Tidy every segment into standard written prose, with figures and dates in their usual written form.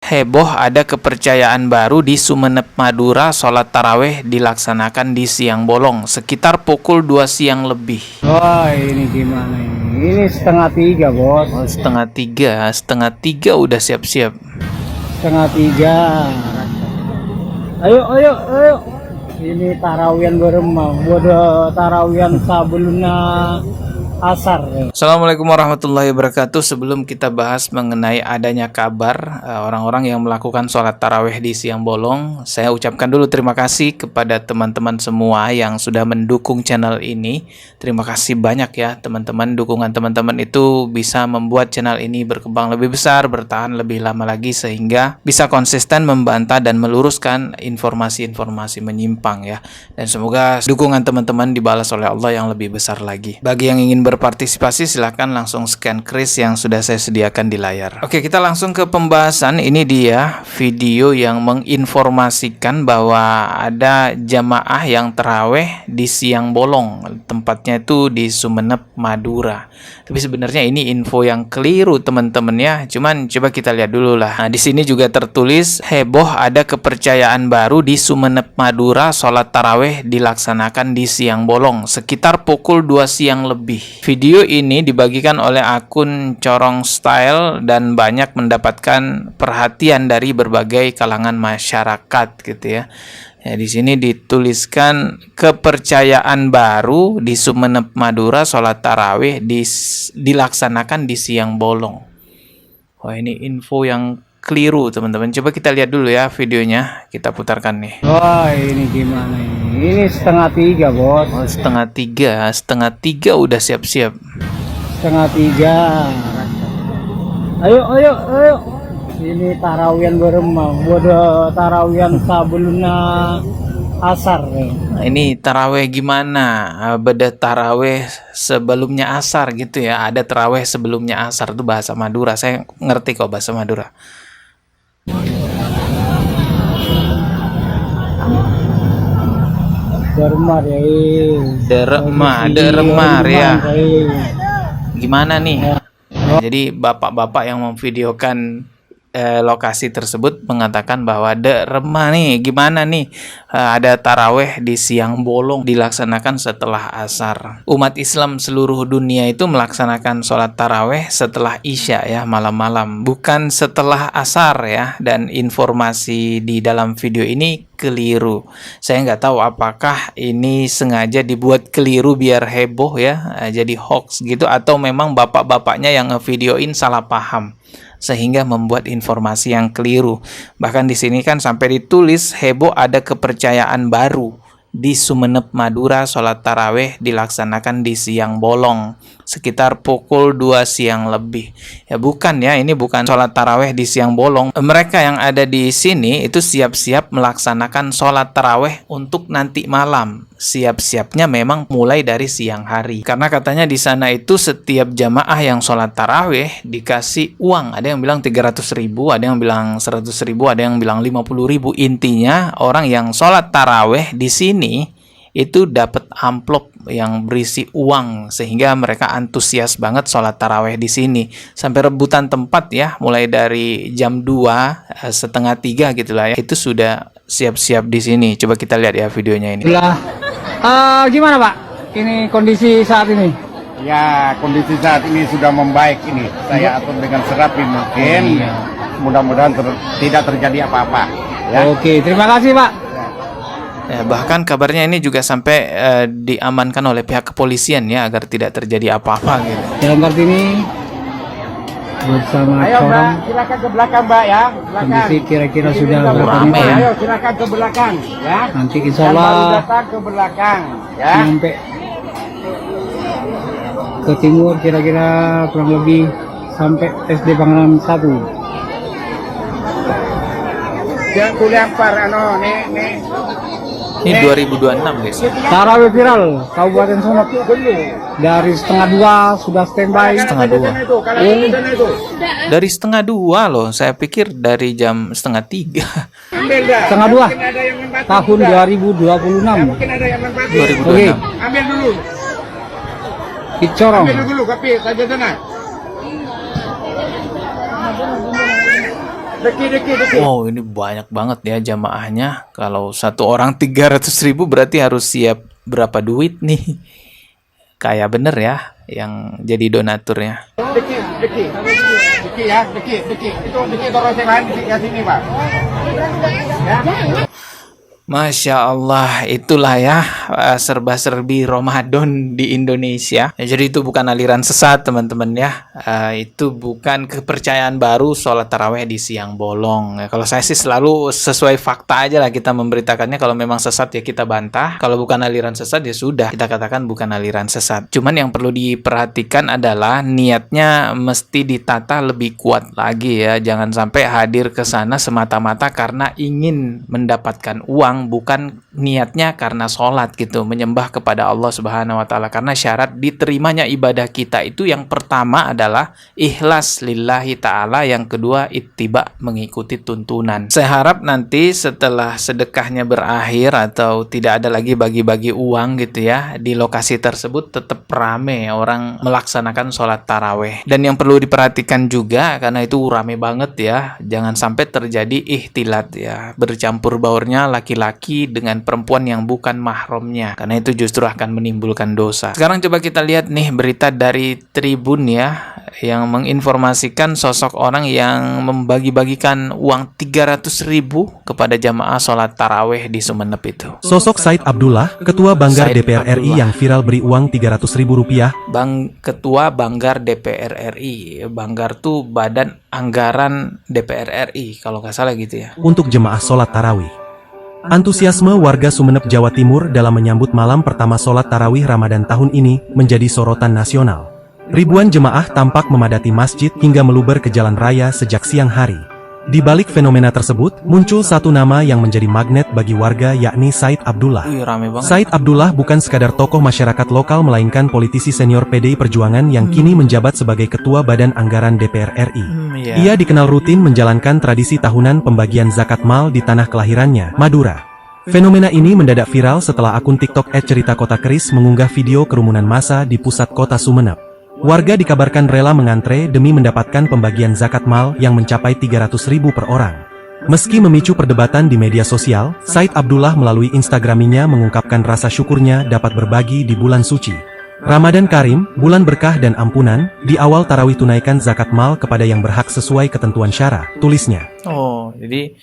Heboh ada kepercayaan baru di Sumeneb, Madura. Sholat taraweh dilaksanakan di siang bolong sekitar pukul 2 siang lebih. Wah, ini gimana ini? Ini setengah 3, bos. Oh, setengah tiga udah siap-siap. Setengah 3. Ayo. Ini tarawihan beremah. Bodoh tarawihan sebelumnya asar. Assalamualaikum warahmatullahi wabarakatuh. Sebelum kita bahas mengenai adanya kabar orang-orang yang melakukan sholat taraweh di siang bolong, saya ucapkan dulu terima kasih kepada teman-teman semua yang sudah mendukung channel ini. Terima kasih banyak ya teman-teman. Dukungan teman-teman itu bisa membuat channel ini berkembang lebih besar, bertahan lebih lama lagi, sehingga bisa konsisten membantah dan meluruskan informasi-informasi menyimpang ya. Dan semoga dukungan teman-teman dibalas oleh Allah yang lebih besar lagi. Bagi yang ingin berpartisipasi, silahkan langsung scan kris yang sudah saya sediakan di layar. Oke, kita langsung ke pembahasan. Ini dia video yang menginformasikan bahwa ada jamaah yang taraweh di siang bolong. Tempatnya itu di Sumeneb, Madura. Tapi sebenarnya ini info yang keliru teman-teman ya. Cuman coba kita lihat dulu lah. Nah, di sini juga tertulis heboh ada kepercayaan baru di Sumeneb, Madura. Sholat taraweh dilaksanakan di siang bolong sekitar pukul 2 siang lebih. Video ini dibagikan oleh akun Corong Style dan banyak mendapatkan perhatian dari berbagai kalangan masyarakat gitu ya. Ya, di sini dituliskan kepercayaan baru di Sumeneb, Madura, sholat tarawih dilaksanakan di siang bolong. Wah, ini info yang keliru teman-teman. Coba kita lihat dulu ya videonya, kita putarkan nih. Wah, ini gimana ini? Ini setengah 3, bos. Oh, setengah tiga udah siap-siap. Setengah 3. Ayo. Ini tarawihan beremah. Bodoh tarawihan sebelumnya asar. Nah, ini taraweh gimana? Beda taraweh sebelumnya asar gitu ya. Ada taraweh sebelumnya asar, itu bahasa Madura. Saya ngerti kok bahasa Madura. Dermar ya. Deremar ya. Gimana nih? Jadi bapak-bapak yang memvideokan lokasi tersebut mengatakan bahwa remah nih, gimana nih ada taraweh di siang bolong dilaksanakan setelah asar. Umat Islam seluruh dunia itu melaksanakan sholat taraweh setelah isya ya, malam-malam, bukan setelah asar ya. Dan informasi di dalam video ini keliru. Saya nggak tahu apakah ini sengaja dibuat keliru biar heboh ya, jadi hoax gitu, atau memang bapak-bapaknya yang ngevideoin salah paham sehingga membuat informasi yang keliru. Bahkan di sini kan sampai ditulis heboh ada kepercayaan baru di Sumeneb, Madura, sholat taraweh dilaksanakan di siang bolong sekitar pukul 2 siang lebih. Ya bukan ya, ini bukan sholat taraweh di siang bolong. Mereka yang ada di sini itu siap-siap melaksanakan sholat taraweh untuk nanti malam. Siap-siapnya memang mulai dari siang hari. Karena katanya di sana itu setiap jamaah yang sholat taraweh dikasih uang. Ada yang bilang 300.000, ada yang bilang 100.000, ada yang bilang 50.000. Intinya orang yang sholat taraweh di sini itu dapat amplop yang berisi uang, sehingga mereka antusias banget sholat taraweh di sini sampai rebutan tempat ya, mulai dari jam 2 setengah 3 gitulah ya, itu sudah siap-siap di sini. Coba kita lihat ya videonya ini. Gimana Pak? Ini kondisi saat ini? Ya, kondisi saat ini sudah membaik ini. Saya atur dengan serapi mungkin. Mudah-mudahan tidak terjadi apa-apa. Ya. Oke, terima kasih Pak. Ya, bahkan kabarnya ini juga sampai diamankan oleh pihak kepolisian ya, agar tidak terjadi apa-apa gitu. Dalam Kartini bersama Ayo Mbak, Corong, silakan ke belakang Mbak ya. Belakang. kondisi kira-kira sudah Rame berapa ya. menit? Ayo silakan ke belakang ya. Nanti insya Yang baru Allah datang ke belakang ya. sampai ke timur kira-kira kurang lebih sampai SD Panganan 1. Jangan kulempar nih. Ini 2026 guys. Tarawih viral Kabupaten Sumeneb dari setengah 2 sudah standby. Setengah 2. Dari setengah 2 loh. Saya pikir dari jam setengah 3. Ambil dah. Setengah 2 Mungkin ada yang membantu tahun juga. 2026. Mungkin ada yang membantu. 2026. Oke, Ambil dulu. di Corong. Ambil dulu kopi saja sana. Oh, ini banyak banget ya jamaahnya. Kalau satu orang 300.000 berarti harus siap berapa duit nih? Kayak bener ya yang jadi donaturnya. Deki ya, deki. Itu deki dorong yang lain di sini, Pak. Ya. Masya Allah, itulah ya serba-serbi Ramadan di Indonesia. Ya, jadi itu bukan aliran sesat teman-teman ya. Itu bukan kepercayaan baru sholat taraweh di siang bolong. Ya, kalau saya sih selalu sesuai fakta aja lah kita memberitakannya. Kalau memang sesat ya kita bantah. Kalau bukan aliran sesat ya sudah kita katakan bukan aliran sesat. Cuman yang perlu diperhatikan adalah niatnya mesti ditata lebih kuat lagi ya. Jangan sampai hadir ke sana semata-mata karena ingin mendapatkan uang, bukan niatnya karena sholat gitu, menyembah kepada Allah Subhanahu wa Ta'ala. Karena syarat diterimanya ibadah kita itu yang pertama adalah ikhlas lillahi ta'ala, yang kedua ittiba, mengikuti tuntunan. Saya harap nanti setelah sedekahnya berakhir atau tidak ada lagi bagi-bagi uang gitu ya, di lokasi tersebut tetap rame orang melaksanakan sholat taraweh. Dan yang perlu diperhatikan juga, karena itu rame banget ya, jangan sampai terjadi ikhtilat ya, bercampur baurnya laki-laki dengan perempuan yang bukan mahramnya, karena itu justru akan menimbulkan dosa. Sekarang coba kita lihat nih berita dari Tribun ya, yang menginformasikan sosok orang yang membagi-bagikan uang 300.000 kepada jamaah sholat taraweh di Sumeneb itu. Sosok Said Abdullah, Ketua Banggar Said DPR RI Abdullah. yang viral beri uang 300.000 rupiah Ketua Banggar DPR RI. Banggar tuh Badan Anggaran DPR RI kalau nggak salah gitu ya. untuk jemaah sholat tarawih. Antusiasme warga Sumeneb, Jawa Timur dalam menyambut malam pertama sholat tarawih Ramadan tahun ini menjadi sorotan nasional. Ribuan jemaah tampak memadati masjid hingga meluber ke jalan raya sejak siang hari. Di balik fenomena tersebut, muncul satu nama yang menjadi magnet bagi warga, yakni Said Abdullah. Rame banget. Said Abdullah bukan sekadar tokoh masyarakat lokal, melainkan politisi senior PDI Perjuangan yang kini menjabat sebagai Ketua Badan Anggaran DPR RI. Ia dikenal rutin menjalankan tradisi tahunan pembagian zakat mal di tanah kelahirannya, Madura. Fenomena ini mendadak viral setelah akun TikTok @cerita_kota_keris mengunggah video kerumunan massa di pusat kota Sumeneb. Warga dikabarkan rela mengantre demi mendapatkan pembagian zakat mal yang mencapai 300.000 per orang. Meski memicu perdebatan di media sosial, Said Abdullah melalui Instagraminya mengungkapkan rasa syukurnya dapat berbagi di bulan suci Ramadan Karim, bulan berkah dan ampunan. Di awal tarawih tunaikan zakat mal kepada yang berhak sesuai ketentuan syara, tulisnya. Oh, jadi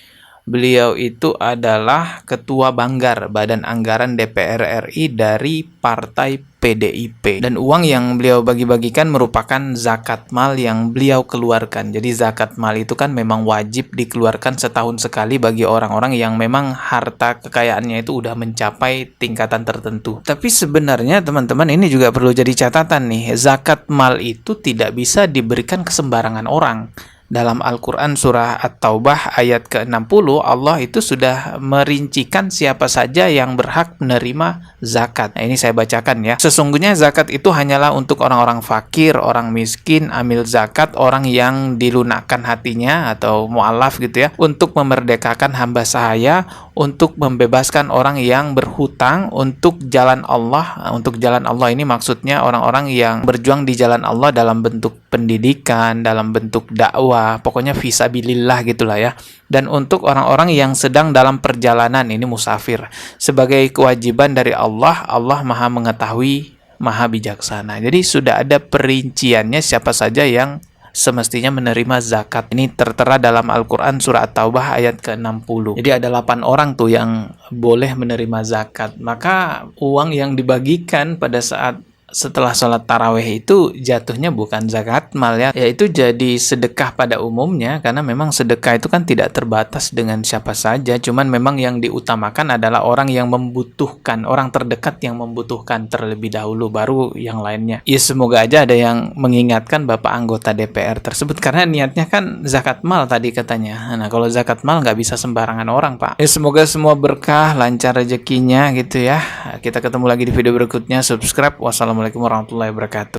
beliau itu adalah Ketua Banggar Badan Anggaran DPR RI dari Partai PDIP. Dan uang yang beliau bagi-bagikan merupakan zakat mal yang beliau keluarkan. Jadi zakat mal itu kan memang wajib dikeluarkan setahun sekali bagi orang-orang yang memang harta kekayaannya itu udah mencapai tingkatan tertentu. Tapi sebenarnya teman-teman ini juga perlu jadi catatan nih. Zakat mal itu tidak bisa diberikan ke sembarangan orang. Dalam Al-Quran surah At-Taubah ayat ke-60, Allah itu sudah merincikan siapa saja yang berhak menerima zakat. Nah, ini saya bacakan ya. Sesungguhnya zakat itu hanyalah untuk orang-orang fakir, orang miskin, amil zakat, orang yang dilunakkan hatinya atau mu'alaf gitu ya, untuk memerdekakan hamba sahaya, untuk membebaskan orang yang berhutang, untuk jalan Allah. Untuk jalan Allah ini maksudnya orang-orang yang berjuang di jalan Allah dalam bentuk pendidikan, dalam bentuk dakwah, pokoknya fisabilillah gitulah ya. Dan untuk orang-orang yang sedang dalam perjalanan, ini musafir, sebagai kewajiban dari Allah. Allah Maha mengetahui, Maha bijaksana. Jadi sudah ada perinciannya siapa saja yang semestinya menerima zakat. Ini tertera dalam Al-Quran surah At-Taubah ayat ke-60. Jadi ada 8 orang tuh yang boleh menerima zakat. Maka uang yang dibagikan pada saat setelah sholat taraweh itu jatuhnya bukan zakat mal ya, yaitu jadi sedekah pada umumnya, karena memang sedekah itu kan tidak terbatas dengan siapa saja, cuman memang yang diutamakan adalah orang yang membutuhkan, orang terdekat yang membutuhkan terlebih dahulu, baru yang lainnya. Ya semoga aja ada yang mengingatkan Bapak anggota DPR tersebut, karena niatnya kan zakat mal tadi katanya. Nah kalau zakat mal nggak bisa sembarangan orang Pak. Ya semoga semua berkah, lancar rezekinya gitu ya. Kita ketemu lagi di video berikutnya. Subscribe. Wassalamualaikum warahmatullahi wabarakatuh.